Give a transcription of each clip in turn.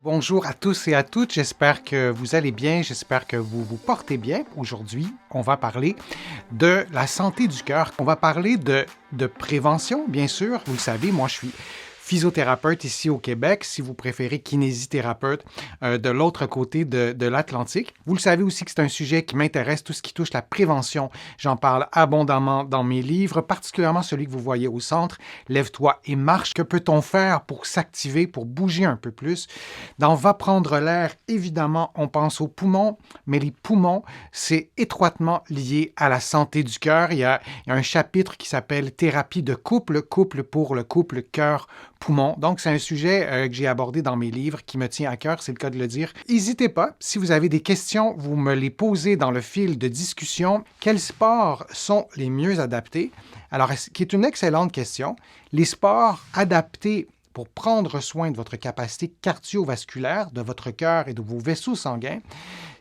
Bonjour à tous et à toutes, j'espère que vous allez bien, j'espère que vous vous portez bien. Aujourd'hui, on va parler de la santé du cœur. On va parler de prévention, bien sûr. Vous le savez, moi je suis physiothérapeute ici au Québec, si vous préférez kinésithérapeute de l'autre côté de l'Atlantique. Vous le savez aussi que c'est un sujet qui m'intéresse, tout ce qui touche la prévention. J'en parle abondamment dans mes livres, particulièrement celui que vous voyez au centre, Lève-toi et marche. Que peut-on faire pour s'activer, pour bouger un peu plus? Dans Va prendre l'air, évidemment, on pense aux poumons, mais les poumons, c'est étroitement lié à la santé du cœur. Il y a un chapitre qui s'appelle Thérapie de couple, couple pour le couple cœur-poumon. Donc, c'est un sujet que j'ai abordé dans mes livres qui me tient à cœur, c'est le cas de le dire. N'hésitez pas, si vous avez des questions, vous me les posez dans le fil de discussion. Quels sports sont les mieux adaptés? Alors, qui est une excellente question. Les sports adaptés pour prendre soin de votre capacité cardiovasculaire, de votre cœur et de vos vaisseaux sanguins,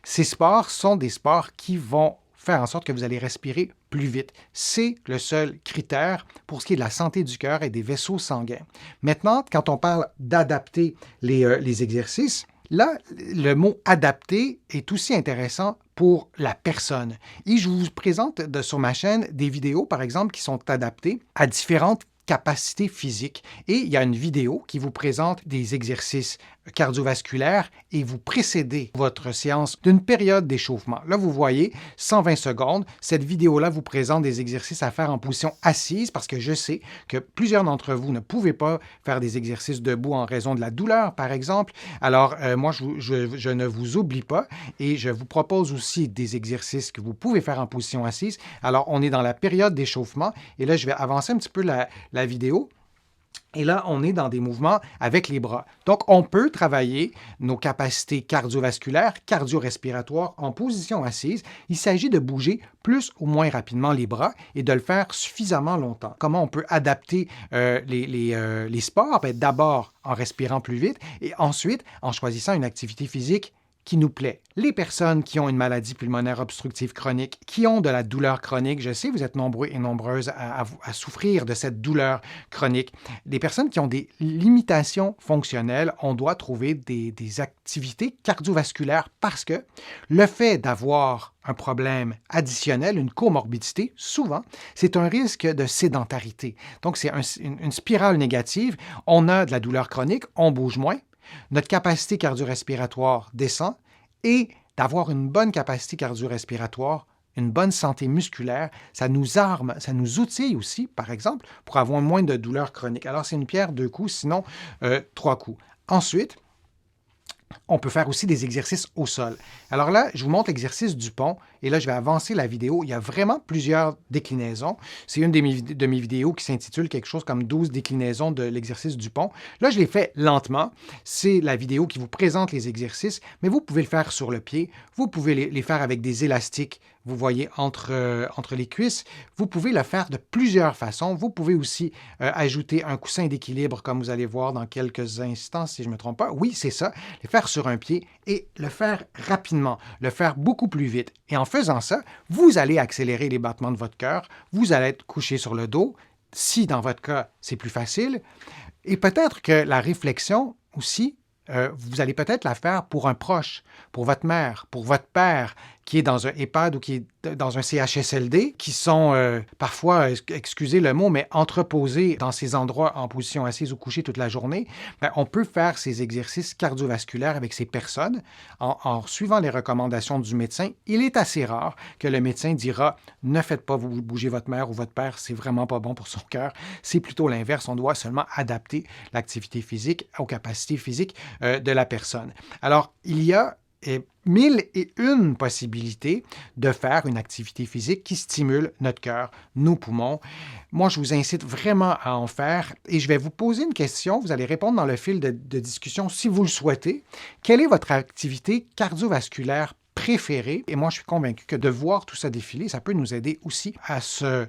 ces sports sont des sports qui vont faire en sorte que vous allez respirer plus vite. C'est le seul critère pour ce qui est de la santé du cœur et des vaisseaux sanguins. Maintenant, quand on parle d'adapter les exercices, là, le mot « adapter » est aussi intéressant pour la personne. Et je vous présente sur ma chaîne des vidéos, par exemple, qui sont adaptées à différentes capacités physiques. Et il y a une vidéo qui vous présente des exercices cardiovasculaires et vous précédez votre séance d'une période d'échauffement. Là, vous voyez 120 secondes. Cette vidéo-là vous présente des exercices à faire en position assise parce que je sais que plusieurs d'entre vous ne pouvez pas faire des exercices debout en raison de la douleur, par exemple. Alors, moi, je ne vous oublie pas et je vous propose aussi des exercices que vous pouvez faire en position assise. Alors, on est dans la période d'échauffement et là, je vais avancer un petit peu la vidéo. Et là, on est dans des mouvements avec les bras. Donc, on peut travailler nos capacités cardiovasculaires, cardio-respiratoires en position assise. Il s'agit de bouger plus ou moins rapidement les bras et de le faire suffisamment longtemps. Comment on peut adapter les sports? Bien, d'abord, en respirant plus vite et ensuite, en choisissant une activité physique qui nous plaît. Les personnes qui ont une maladie pulmonaire obstructive chronique, qui ont de la douleur chronique, je sais, vous êtes nombreux et nombreuses à souffrir de cette douleur chronique. Les personnes qui ont des limitations fonctionnelles, on doit trouver des activités cardiovasculaires parce que le fait d'avoir un problème additionnel, une comorbidité, souvent, c'est un risque de sédentarité. Donc, c'est une spirale négative. On a de la douleur chronique, on bouge moins, notre capacité cardio-respiratoire descend et d'avoir une bonne capacité cardio-respiratoire, une bonne santé musculaire, ça nous arme, ça nous outille aussi, par exemple, pour avoir moins de douleurs chroniques. Alors, c'est une pierre deux coups, sinon trois coups. Ensuite, on peut faire aussi des exercices au sol. Alors là, je vous montre l'exercice du pont et là, je vais avancer la vidéo. Il y a vraiment plusieurs déclinaisons. C'est une de mes vidéos qui s'intitule quelque chose comme 12 déclinaisons de l'exercice du pont. Là, je l'ai fait lentement. C'est la vidéo qui vous présente les exercices, mais vous pouvez le faire sur le pied. Vous pouvez les faire avec des élastiques, vous voyez, entre les cuisses. Vous pouvez le faire de plusieurs façons. Vous pouvez aussi ajouter un coussin d'équilibre, comme vous allez voir dans quelques instants, si je ne me trompe pas. Oui, c'est ça. Les faire sur un pied et le faire rapidement, le faire beaucoup plus vite. Et en faisant ça, vous allez accélérer les battements de votre cœur, vous allez être couché sur le dos, si dans votre cas, c'est plus facile. Et peut-être que la réflexion aussi, vous allez peut-être la faire pour un proche, pour votre mère, pour votre père, qui est dans un EHPAD ou qui est dans un CHSLD, qui sont parfois, excusez le mot, mais entreposés dans ces endroits en position assise ou couchée toute la journée. Bien, on peut faire ces exercices cardiovasculaires avec ces personnes en suivant les recommandations du médecin. Il est assez rare que le médecin dira « Ne faites pas vous bouger votre mère ou votre père, c'est vraiment pas bon pour son cœur ». C'est plutôt l'inverse. On doit seulement adapter l'activité physique aux capacités physiques de la personne. Alors, il y a 1001 possibilités de faire une activité physique qui stimule notre cœur, nos poumons. Moi, je vous incite vraiment à en faire et je vais vous poser une question. Vous allez répondre dans le fil de discussion si vous le souhaitez. Quelle est votre activité cardiovasculaire préférée? Et moi, je suis convaincu que de voir tout ça défiler, ça peut nous aider aussi à se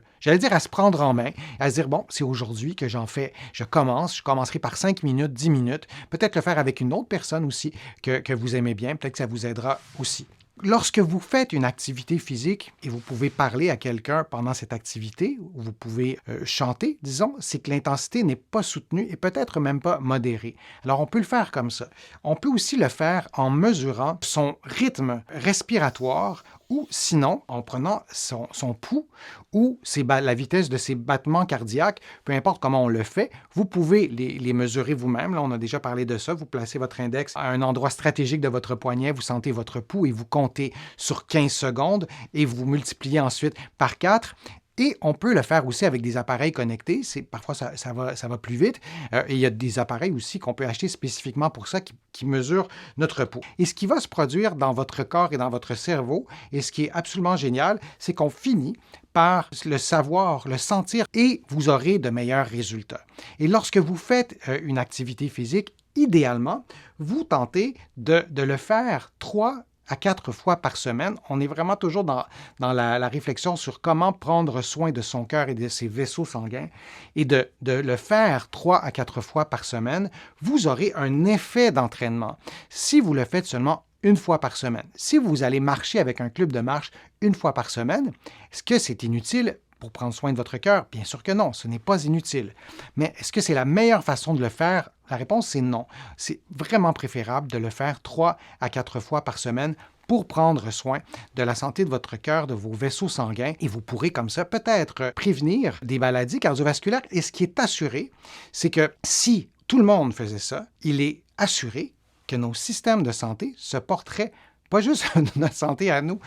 prendre en main, à se dire, bon, c'est aujourd'hui que je commencerai par 5 minutes, 10 minutes, peut-être le faire avec une autre personne aussi que vous aimez bien, peut-être que ça vous aidera aussi. Lorsque vous faites une activité physique et vous pouvez parler à quelqu'un pendant cette activité, ou vous pouvez chanter, disons, c'est que l'intensité n'est pas soutenue et peut-être même pas modérée. Alors, on peut le faire comme ça. On peut aussi le faire en mesurant son rythme respiratoire ou sinon en prenant son pouls ou la vitesse de ses battements cardiaques, peu importe comment on le fait, vous pouvez les mesurer vous-même. Là, on a déjà parlé de ça. Vous placez votre index à un endroit stratégique de votre poignet, vous sentez votre pouls et vous comptez sur 15 secondes et vous multipliez ensuite par 4. Et on peut le faire aussi avec des appareils connectés. Parfois, ça va plus vite. Et il y a des appareils aussi qu'on peut acheter spécifiquement pour ça qui mesurent notre pouls. Et ce qui va se produire dans votre corps et dans votre cerveau, et ce qui est absolument génial, c'est qu'on finit par le savoir, le sentir, et vous aurez de meilleurs résultats. Et lorsque vous faites une activité physique, idéalement, vous tentez de le faire 3 à 4 fois par semaine. On est vraiment toujours dans la réflexion sur comment prendre soin de son cœur et de ses vaisseaux sanguins. Et de le faire 3 à 4 fois par semaine, vous aurez un effet d'entraînement. Si vous le faites seulement une fois par semaine, si vous allez marcher avec un club de marche une fois par semaine, est-ce que c'est inutile pour prendre soin de votre cœur? Bien sûr que non, ce n'est pas inutile. Mais est-ce que c'est la meilleure façon de le faire? La réponse, c'est non. C'est vraiment préférable de le faire 3 à 4 fois par semaine pour prendre soin de la santé de votre cœur, de vos vaisseaux sanguins, et vous pourrez comme ça peut-être prévenir des maladies cardiovasculaires. Et ce qui est assuré, c'est que si tout le monde faisait ça, il est assuré que nos systèmes de santé se porteraient pas juste notre santé à nous.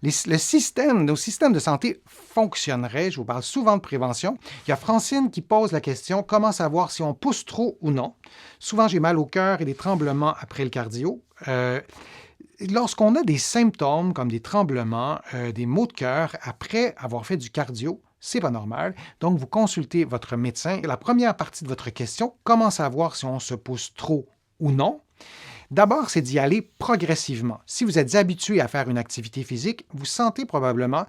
Nos systèmes de santé fonctionneraient. Je vous parle souvent de prévention. Il y a Francine qui pose la question, comment savoir si on pousse trop ou non? Souvent, j'ai mal au cœur et des tremblements après le cardio. Lorsqu'on a des symptômes comme des tremblements, des maux de cœur après avoir fait du cardio, c'est pas normal. Donc, vous consultez votre médecin. La première partie de votre question, comment savoir si on se pousse trop ou non? D'abord, c'est d'y aller progressivement. Si vous êtes habitué à faire une activité physique, vous sentez probablement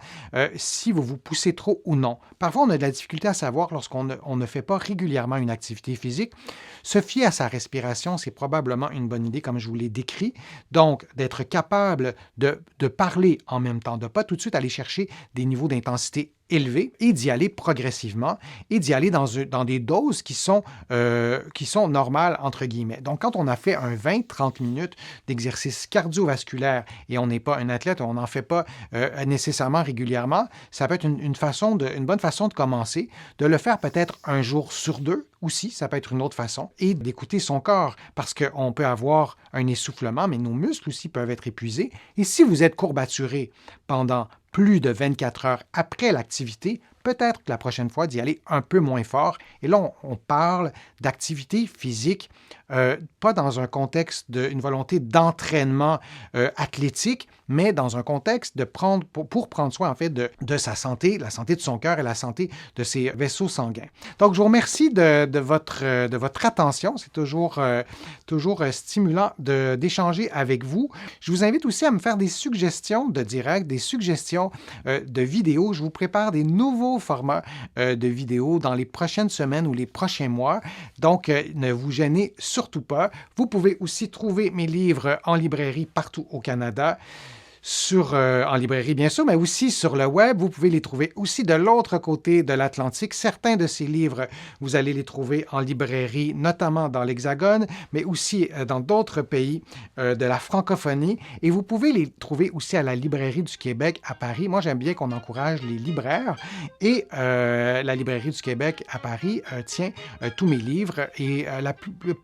si vous vous poussez trop ou non. Parfois, on a de la difficulté à savoir lorsqu'on ne fait pas régulièrement une activité physique. Se fier à sa respiration, c'est probablement une bonne idée, comme je vous l'ai décrit. Donc, d'être capable de parler en même temps, de ne pas tout de suite aller chercher des niveaux d'intensité élevés et d'y aller progressivement et d'y aller dans des doses qui sont normales, entre guillemets. Donc, quand on a fait un 20-30 minutes d'exercice cardiovasculaire et on n'est pas un athlète, on n'en fait pas nécessairement régulièrement, ça peut être une bonne façon de commencer, de le faire peut-être un jour sur 2 aussi, ça peut être une autre façon, et d'écouter son corps parce qu'on peut avoir un essoufflement, mais nos muscles aussi peuvent être épuisés. Et si vous êtes courbaturé pendant plus de 24 heures après l'activité, peut-être que la prochaine fois d'y aller un peu moins fort. Et là, on parle d'activité physique, pas dans un contexte d'une volonté d'entraînement athlétique, mais dans un contexte pour prendre soin en fait de sa santé, la santé de son cœur et la santé de ses vaisseaux sanguins. Donc, je vous remercie de votre attention. C'est toujours stimulant d'échanger avec vous. Je vous invite aussi à me faire des suggestions de direct, des suggestions de vidéos. Je vous prépare des nouveaux formats de vidéos dans les prochaines semaines ou les prochains mois. Donc, ne vous gênez surtout pas. Vous pouvez aussi trouver mes livres en librairie partout au Canada. En librairie, bien sûr, mais aussi sur le web. Vous pouvez les trouver aussi de l'autre côté de l'Atlantique. Certains de ces livres, vous allez les trouver en librairie, notamment dans l'Hexagone, mais aussi dans d'autres pays de la francophonie. Et vous pouvez les trouver aussi à la Librairie du Québec à Paris. Moi, j'aime bien qu'on encourage les libraires. Et la Librairie du Québec à Paris tient tous mes livres. Et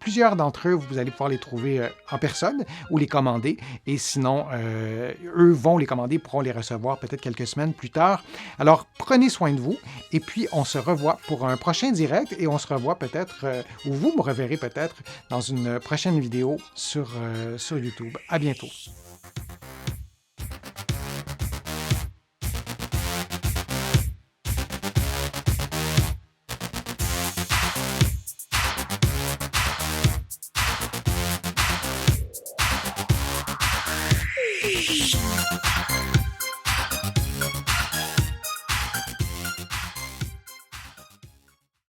plusieurs d'entre eux, vous allez pouvoir les trouver en personne ou les commander. Et sinon, eux vont les commander, pourront les recevoir peut-être quelques semaines plus tard. Alors, prenez soin de vous et puis on se revoit pour un prochain direct et on se revoit peut-être, ou vous me reverrez peut-être dans une prochaine vidéo sur YouTube. À bientôt. Shh.